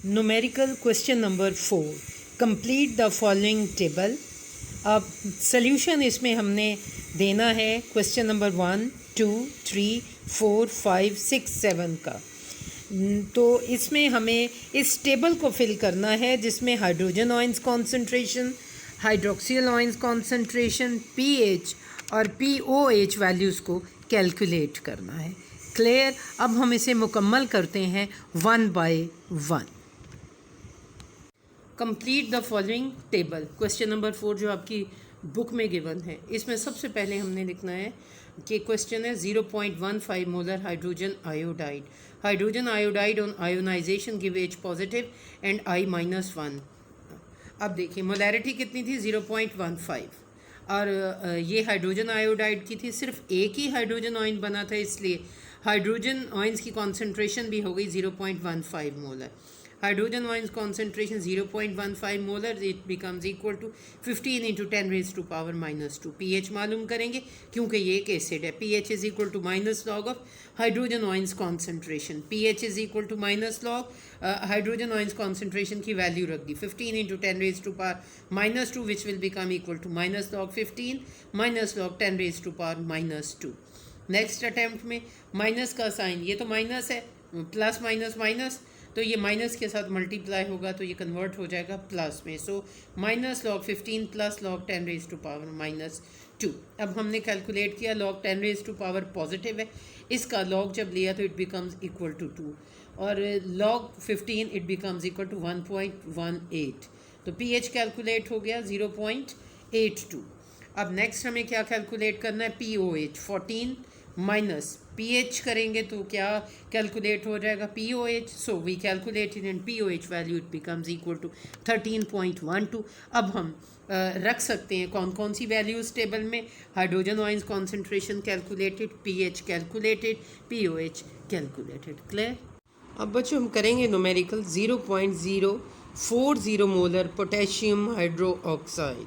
Numerical question number 4. Complete the following table. अब solution इसमें हमने देना है क्वेश्चन नंबर 1, 2, 3, 4, 5, 6, 7 का। तो इसमें हमें इस टेबल को फिल करना है जिसमें hydrogen ions concentration, hydroxyl ions concentration, pH और पीओएच वैल्यूज़ को कैलकुलेट करना है। क्लियर? अब हम इसे मुकम्मल करते हैं 1 by 1। Complete the following table. Question number 4 जो आपकी बुक में गिवन है, इसमें सबसे पहले हमने लिखना है कि क्वेश्चन है 0.15 molar hydrogen iodide. Hydrogen iodide on ionization give H positive and I-1। अब देखिए मोलैरिटी कितनी थी 0.15 और ये हाइड्रोजन आयोडाइड की थी। सिर्फ एक ही हाइड्रोजन आयन बना था, इसलिए हाइड्रोजन आयंस की कॉन्सेंट्रेशन भी हो गई 0.15 molar. Hydrogen ions concentration 0.15 molar, it becomes equal to 15 into 10 raise to power -2। PH मालूम करेंगे क्योंकि ये एक एसिड है। PH is equal to minus log of hydrogen ions concentration. PH is equal to minus log hydrogen ions concentration की value रख दी 15 into 10 raise to power -2 which will become equal to minus log 15 minus log 10 raise to power -2। Next attempt में minus का sign, ये तो minus है, plus minus minus, तो ये माइनस के साथ मल्टीप्लाई होगा तो ये कन्वर्ट हो जाएगा प्लस में। So minus log 15 plus log 10 raise to power -2। अब हमने कैलकुलेट किया log 10 raise to power positive है, इसका लॉग जब लिया तो इट बिकम्स इक्वल टू 2 और log 15 it becomes equal to 1.18। तो पीएच कैलकुलेट हो गया 0.82। अब नेक्स्ट हमें क्या कैलकुलेट करना है, पीओएच 14 माइनस पीएच करेंगे तो क्या कैलकुलेट हो जाएगा pOH. So we calculated in pOH value it becomes equal to 13.12। अब हम रख सकते हैं कौन कौन सी वैल्यूज टेबल में, hydrogen ions concentration calculated, pH calculated, pOH calculated. Clear? अब बच्चों हम करेंगे numerical 0.040 molar potassium hydro oxide.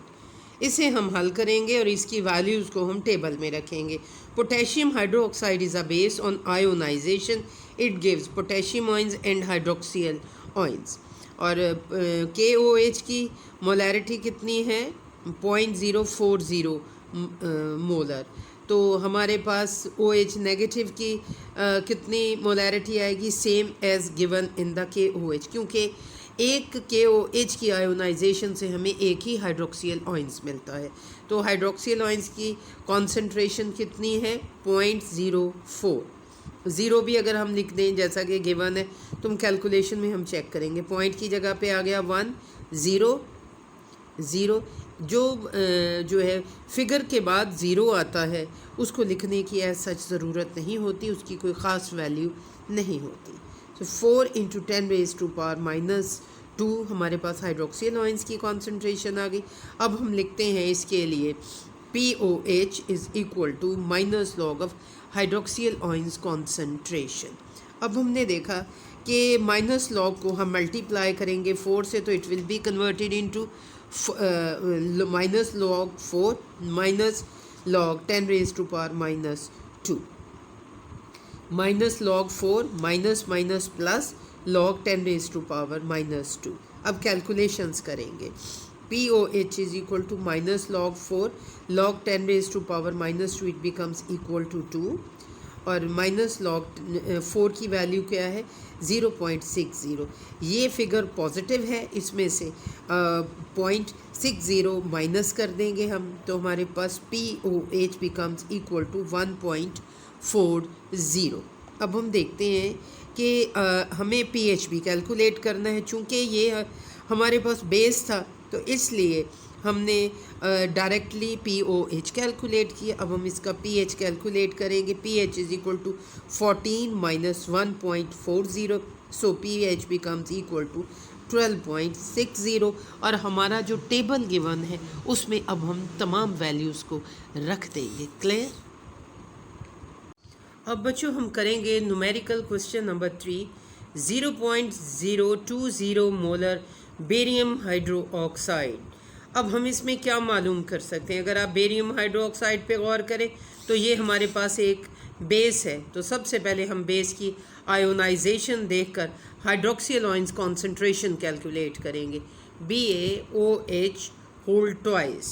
इसे हम हल करेंगे और इसकी वैल्यूज़ को हम टेबल में रखेंगे। Potassium hydro oxide is a base on ionisation, it gives potassium ions and hydroxyl ions. और KOH की मोलैरिटी कितनी है 0.040 मोलर। तो हमारे पास OH नेगेटिव की कितनी मोलैरिटी आएगी, same as given in the KOH, क्योंकि एक KOH की आयोनाइजेशन से हमें एक ही हाइड्रोक्सियल आयंस मिलता है। तो हाइड्रोक्सियल आयंस की कॉन्सेंट्रेशन कितनी है 0.04। ज़ीरो भी अगर हम लिख दें जैसा कि गिवन है तो हम कैलकुलेशन में हम चेक करेंगे, पॉइंट की जगह पे आ गया 1 0 0। जो है फिगर के बाद ज़ीरो आता है उसको लिखने की एज सच ज़रूरत नहीं होती, उसकी कोई ख़ास वैल्यू नहीं होती। तो 4 इंटू 10 रेज टू पावर -2 हमारे पास हाइड्रोक्सियल आयंस की कॉन्सेंट्रेशन आ गई। अब हम लिखते हैं इसके लिए POH is equal to minus log of hydroxyl ions concentration. अब हमने देखा कि माइनस लॉग को हम मल्टीप्लाई करेंगे 4 से तो it will be converted into minus log 4 minus log 10 raise to power -2 minus log 4 minus minus plus log 10 raise to power -2। अब कैलकुलेशंस करेंगे। POH is equal to minus log 4 log 10 raise to power -2 it becomes equal to 2 और minus log 4 की value क्या है 0.60। ये figure positive है, इसमें से 0.60 माइनस कर देंगे हम तो हमारे पास POH बिकम्स इक्वल टू 1.40। अब हम देखते हैं कि हमें pH भी कैलकुलेट करना है। चूँकि ये हमारे पास बेस था तो इसलिए हमने डायरेक्टली POH कैलकुलेट किया। अब हम इसका pH कैलकुलेट करेंगे। pH is equal to 14 minus 1.40, so pH becomes equal to 12.60 और हमारा जो टेबल गिवन है उसमें अब हम तमाम वैल्यूज़ को रख देंगे। क्लियर? अब बच्चों हम करेंगे numerical question number 3 0.020 molar barium hydro oxide. अब हम इसमें क्या मालूम कर सकते हैं, अगर आप बेरियम हाइड्रो ऑक्साइड पे गौर करें तो ये हमारे पास एक बेस है। तो सबसे पहले हम बेस की आयोनाइजेशन देखकर हाइड्रोक्सियल आयंस कॉन्सेंट्रेशन कैलकुलेट करेंगे. BaOH whole twice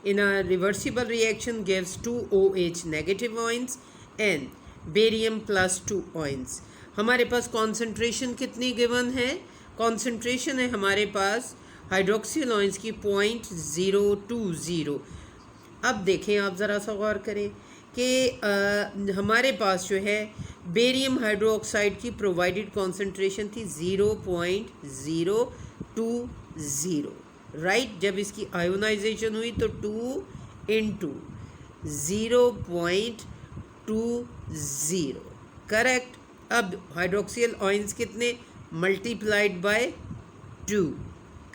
in a reversible reaction gives 2OH negative ions and barium plus 2 ions. हमारे पास कॉन्सेंट्रेशन कितनी गिवन है? कॉन्सेंट्रेशन है हमारे पास हाइड्रोक्सियल आयंस की 0.020. अब देखें, आप ज़रा सा गौर करें कि हमारे पास जो है बेरियम हाइड्रोक्साइड की प्रोवाइडेड कॉन्सेंट्रेशन थी 0.020, राइट. जब इसकी आयोनाइजेशन हुई तो 2 इंटू 0.20, करेक्ट. अब हाइड्रोक्सियल आयंस कितने? Multiplied by 2,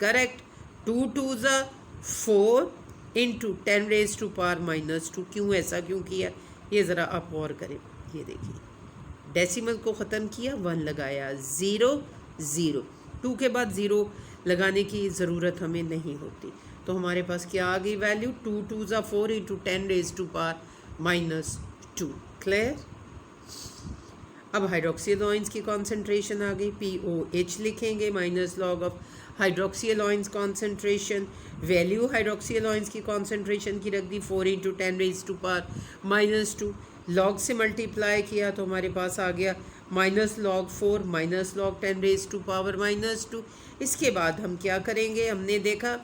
correct. 2 2 ज़ा 4 इंटू 10⁻⁻². क्यों ऐसा क्यों किया? ये ज़रा आप गौर करें. ये देखिए, डेसिमल को ख़त्म किया, 1 लगाया, 0 0. 2 के बाद 0 लगाने की ज़रूरत हमें नहीं होती. तो हमारे पास क्या आ गई वैल्यू? 2 2 ज़ा 4 इंटू 10⁻⁻². क्लियर. अब हाइड्रोक्सियल आयंस की कॉन्सेंट्रेशन आ गई. POH लिखेंगे, minus log of hydroxyl ions concentration. Value hydroxyl ions की कॉन्सेंट्रेशन की रख दी 4 इंटू 10⁻⁻². लॉग से मल्टीप्लाई किया तो हमारे पास आ गया माइनस लॉग 4 माइनस लॉग 10⁻⁻². इसके बाद हम क्या करेंगे? हमने देखा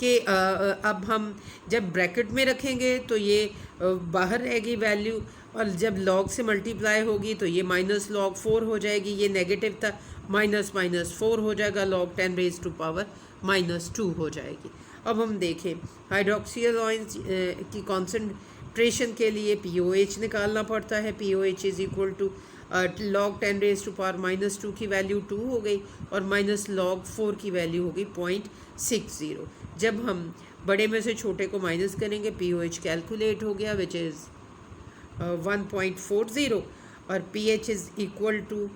कि अब हम जब ब्रैकेट में रखेंगे तो ये बाहर रहेगी वैल्यू, और जब लॉग से मल्टीप्लाई होगी तो ये माइनस लॉग 4 हो जाएगी. ये नेगेटिव था, माइनस माइनस 4 हो जाएगा, लॉग 10⁻⁻² हो जाएगी. अब हम देखें हाइड्रोक्सियल आयंस की कॉन्सेंट्रेशन के लिए POH निकालना पड़ता है. POH is equal to log 10⁻⁻² की वैल्यू 2 हो गई और माइनस लॉग 4 की वैल्यू हो गई 0.60. जब हम बड़े में से छोटे को माइनस करेंगे POH कैलकुलेट हो गया, विच इज़ 1.40, और pH is equal to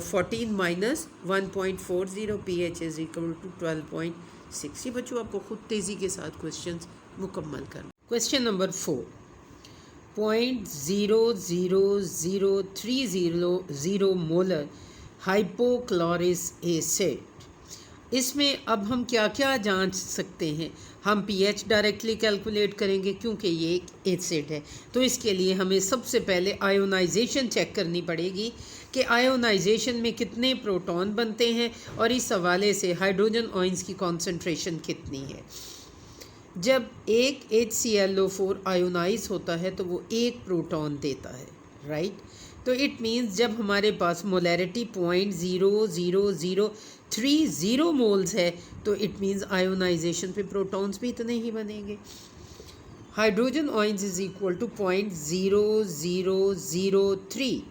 14 minus 1.40, pH is equal to 12.60. बच्चों, आपको खुद तेज़ी के साथ क्वेश्चंस मुकम्मल करना. Question number 4. 0.00030 molar hypochloric acid. इसमें अब हम क्या क्या जांच सकते हैं? हम pH डायरेक्टली कैलकुलेट करेंगे क्योंकि ये एक एसिड है. तो इसके लिए हमें सबसे पहले आयोनाइजेशन चेक करनी पड़ेगी कि आयोनाइजेशन में कितने प्रोटॉन बनते हैं, और इस हवाले से हाइड्रोजन आयंस की कॉन्सेंट्रेशन कितनी है. जब एक HClO4 आयोनाइज होता है तो वो एक प्रोटॉन देता है, राइट. तो इट मीन्स जब हमारे पास मोलैरिटी 0.00030 मोल्स है तो इट मीन्स आयोनाइजेशन पे प्रोटॉन्स भी इतने ही बनेंगे. Hydrogen ions is equal to 0.0003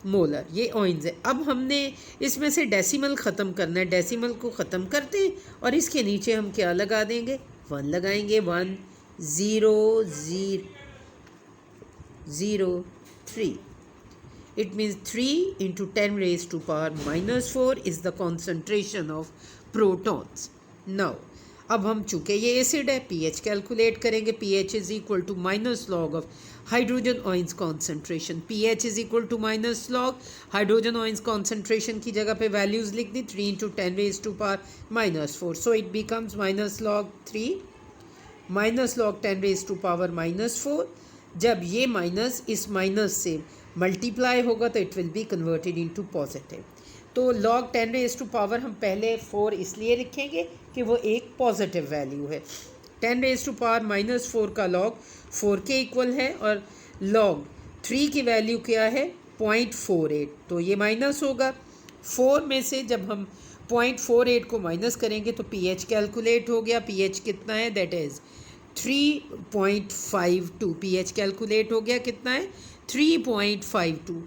molar, ये आयंस है. अब हमने इसमें से डेसिमल ख़त्म करना है. डेसिमल को ख़त्म करते हैं और इसके नीचे हम क्या लगा देंगे? 1 लगाएंगे. 1.003. It means 3 into 10⁻⁻⁴ is the concentration of protons. Now, अब हम चूँकि ये एसिड है pH कैलकुलेट करेंगे. pH is equal to minus log of hydrogen ions concentration. pH is equal to minus log hydrogen ions concentration की जगह पे values लिख दी 3 into 10⁻⁻⁴. So it becomes minus log 3 minus log 10⁻⁻⁴. जब ये minus इस minus से मल्टीप्लाई होगा तो it will be converted into positive. तो लॉग 10⁻⁴ हम पहले 4 इसलिए लिखेंगे कि वो एक पॉजिटिव वैल्यू है. 10⁻⁻⁴ का लॉग 4 के इक्वल है और लॉग 3 की वैल्यू क्या है? 0.48. तो ये माइनस होगा. 4 में से जब हम 0.48 को माइनस करेंगे तो pH कैलकुलेट हो गया. pH कितना है? That is 3.52. pH कैलकुलेट हो गया. कितना है? 3.52.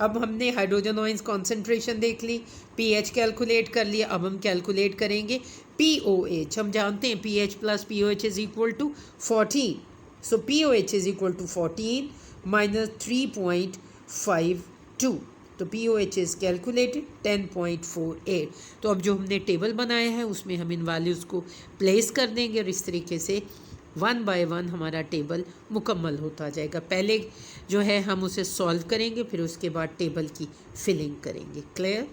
अब हमने हाइड्रोजन आयंस कॉन्सेंट्रेशन देख ली, pH कैलकुलेट कर लिया. अब हम कैलकुलेट करेंगे POH. हम जानते हैं pH plus POH is equal to 14. So POH is equal to 14 minus 3.52. तो POH इज़ कैलकुलेटेड 10.48. तो अब जो हमने टेबल बनाया है उसमें हम इन वैल्यूज़ को प्लेस कर देंगे और इस तरीके से वन बाय वन हमारा टेबल मुकम्मल होता जाएगा। पहले जो है हम उसे सॉल्व करेंगे, फिर उसके बाद टेबल की फिलिंग करेंगे। क्लियर?